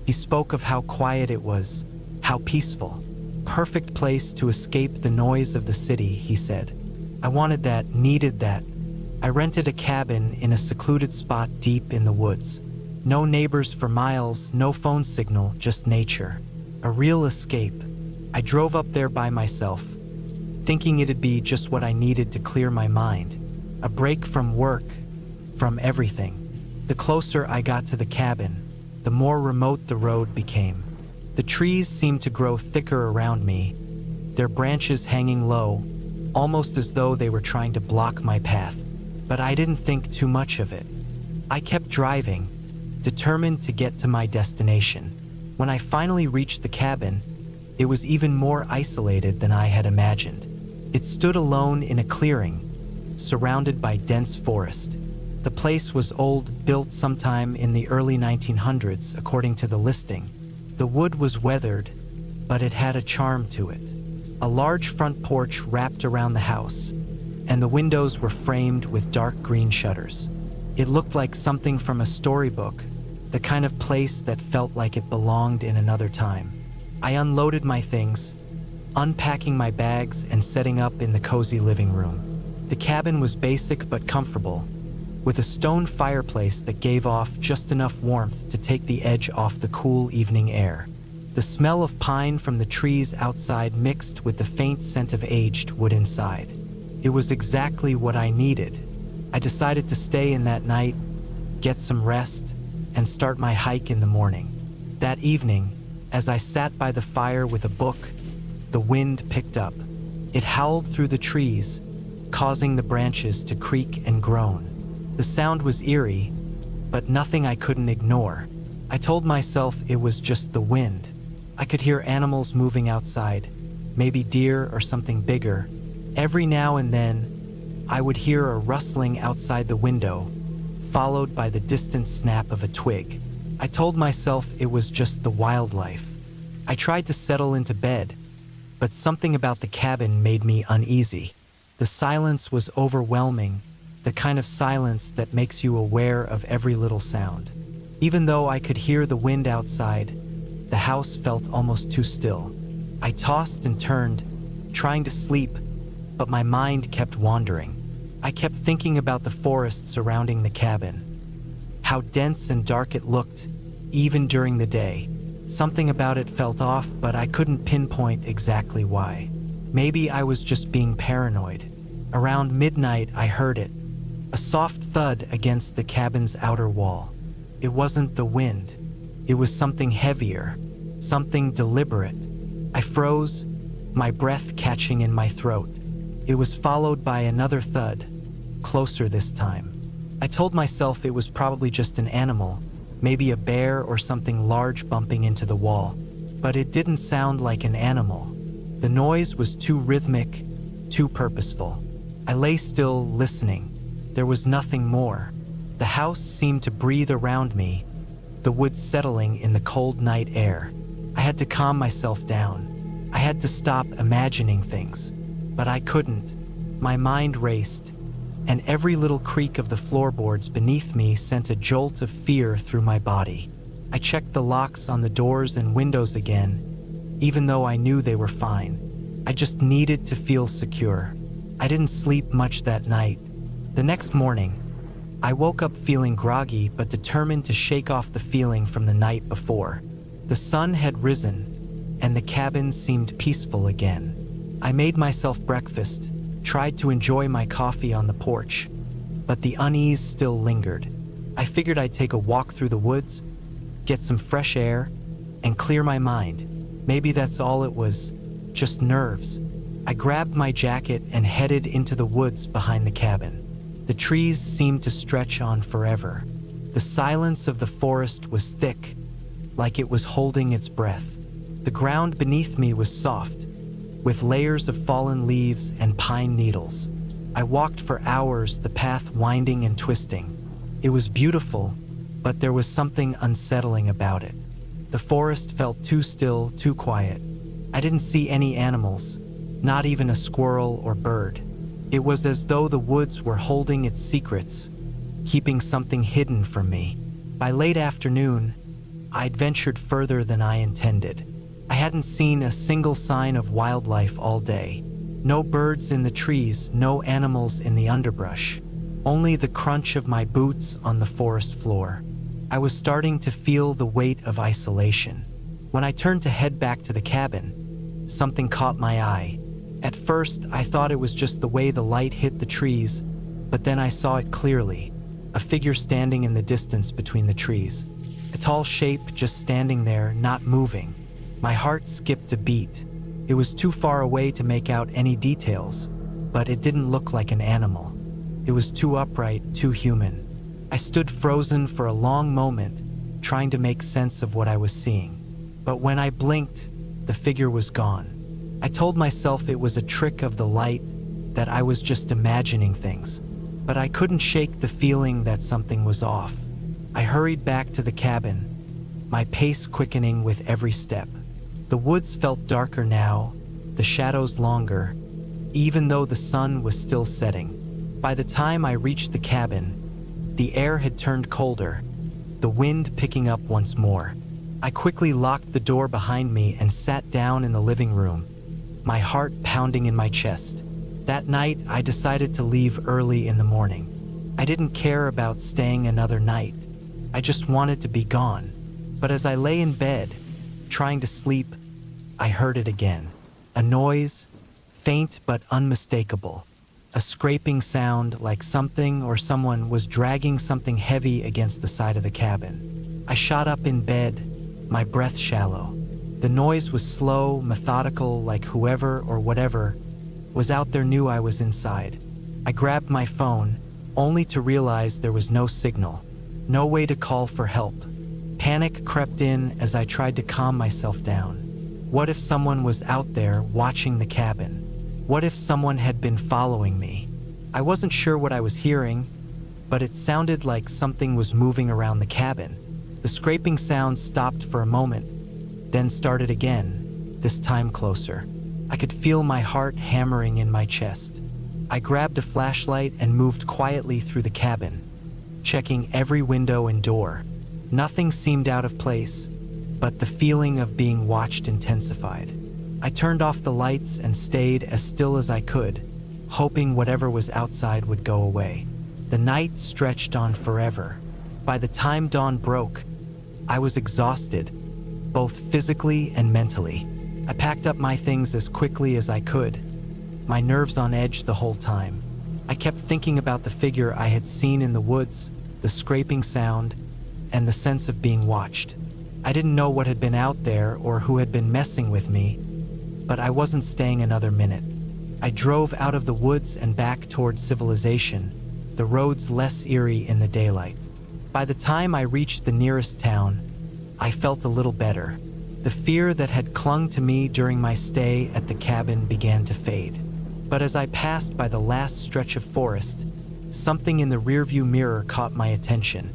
He spoke of how quiet it was, how peaceful. Perfect place to escape the noise of the city, he said. I wanted that, needed that. I rented a cabin in a secluded spot deep in the woods. No neighbors for miles, no phone signal, just nature. A real escape. I drove up there by myself, thinking it'd be just what I needed to clear my mind. A break from work, from everything. The closer I got to the cabin, the more remote the road became. The trees seemed to grow thicker around me, their branches hanging low, almost as though they were trying to block my path. But I didn't think too much of it. I kept driving, determined to get to my destination. When I finally reached the cabin, it was even more isolated than I had imagined. It stood alone in a clearing, surrounded by dense forest. The place was old, built sometime in the early 1900s, according to the listing. The wood was weathered, but it had a charm to it. A large front porch wrapped around the house, and the windows were framed with dark green shutters. It looked like something from a storybook, the kind of place that felt like it belonged in another time. I unloaded my things, unpacking my bags and setting up in the cozy living room. The cabin was basic but comfortable, with a stone fireplace that gave off just enough warmth to take the edge off the cool evening air. The smell of pine from the trees outside mixed with the faint scent of aged wood inside. It was exactly what I needed. I decided to stay in that night, get some rest, and start my hike in the morning. That evening, as I sat by the fire with a book, the wind picked up. It howled through the trees, causing the branches to creak and groan. The sound was eerie, but nothing I couldn't ignore. I told myself it was just the wind. I could hear animals moving outside, maybe deer or something bigger. Every now and then, I would hear a rustling outside the window, followed by the distant snap of a twig. I told myself it was just the wildlife, I tried to settle into bed, but something about the cabin made me uneasy. The silence was overwhelming, the kind of silence that makes you aware of every little sound. Even though I could hear the wind outside, the house felt almost too still. I tossed and turned, trying to sleep, but my mind kept wandering. I kept thinking about the forest surrounding the cabin, how dense and dark it looked, even during the day. Something about it felt off, but I couldn't pinpoint exactly why. Maybe I was just being paranoid. Around midnight, I heard it, a soft thud against the cabin's outer wall. It wasn't the wind. It was something heavier, something deliberate. I froze, my breath catching in my throat. It was followed by another thud, closer this time. I told myself it was probably just an animal, maybe a bear or something large bumping into the wall. But it didn't sound like an animal. The noise was too rhythmic, too purposeful. I lay still, listening. There was nothing more. The house seemed to breathe around me, the woods settling in the cold night air. I had to calm myself down. I had to stop imagining things. But I couldn't. My mind raced, and every little creak of the floorboards beneath me sent a jolt of fear through my body. I checked the locks on the doors and windows again, even though I knew they were fine. I just needed to feel secure. I didn't sleep much that night. The next morning, I woke up feeling groggy but determined to shake off the feeling from the night before. The sun had risen, and the cabin seemed peaceful again. I made myself breakfast, tried to enjoy my coffee on the porch, but the unease still lingered. I figured I'd take a walk through the woods, get some fresh air, and clear my mind. Maybe that's all it was, just nerves. I grabbed my jacket and headed into the woods behind the cabin. The trees seemed to stretch on forever. The silence of the forest was thick, like it was holding its breath. The ground beneath me was soft, with layers of fallen leaves and pine needles. I walked for hours, the path winding and twisting. It was beautiful, but there was something unsettling about it. The forest felt too still, too quiet. I didn't see any animals, not even a squirrel or bird. It was as though the woods were holding its secrets, keeping something hidden from me. By late afternoon, I'd ventured further than I intended. I hadn't seen a single sign of wildlife all day. No birds in the trees, no animals in the underbrush. Only the crunch of my boots on the forest floor. I was starting to feel the weight of isolation. When I turned to head back to the cabin, something caught my eye. At first, I thought it was just the way the light hit the trees, but then I saw it clearly, a figure standing in the distance between the trees. A tall shape just standing there, not moving. My heart skipped a beat. It was too far away to make out any details, but it didn't look like an animal. It was too upright, too human. I stood frozen for a long moment, trying to make sense of what I was seeing. But when I blinked, the figure was gone. I told myself it was a trick of the light, that I was just imagining things. But I couldn't shake the feeling that something was off. I hurried back to the cabin, my pace quickening with every step. The woods felt darker now, the shadows longer, even though the sun was still setting. By the time I reached the cabin, the air had turned colder, the wind picking up once more. I quickly locked the door behind me and sat down in the living room, my heart pounding in my chest. That night, I decided to leave early in the morning. I didn't care about staying another night. I just wanted to be gone. But as I lay in bed, trying to sleep, I heard it again. A noise, faint but unmistakable. A scraping sound like something or someone was dragging something heavy against the side of the cabin. I shot up in bed, my breath shallow. The noise was slow, methodical, like whoever or whatever was out there knew I was inside. I grabbed my phone, only to realize there was no signal, no way to call for help. Panic crept in as I tried to calm myself down. What if someone was out there watching the cabin? What if someone had been following me? I wasn't sure what I was hearing, but it sounded like something was moving around the cabin. The scraping sound stopped for a moment, then started again, this time closer. I could feel my heart hammering in my chest. I grabbed a flashlight and moved quietly through the cabin, checking every window and door. Nothing seemed out of place, but the feeling of being watched intensified. I turned off the lights and stayed as still as I could, hoping whatever was outside would go away. The night stretched on forever. By the time dawn broke, I was exhausted, both physically and mentally. I packed up my things as quickly as I could, my nerves on edge the whole time. I kept thinking about the figure I had seen in the woods, the scraping sound, and the sense of being watched. I didn't know what had been out there or who had been messing with me, but I wasn't staying another minute. I drove out of the woods and back toward civilization, the roads less eerie in the daylight. By the time I reached the nearest town, I felt a little better. The fear that had clung to me during my stay at the cabin began to fade. But as I passed by the last stretch of forest, something in the rearview mirror caught my attention.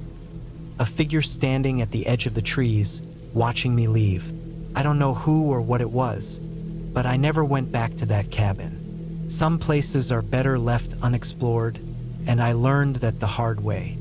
A figure standing at the edge of the trees, watching me leave. I don't know who or what it was, but I never went back to that cabin. Some places are better left unexplored, and I learned that the hard way.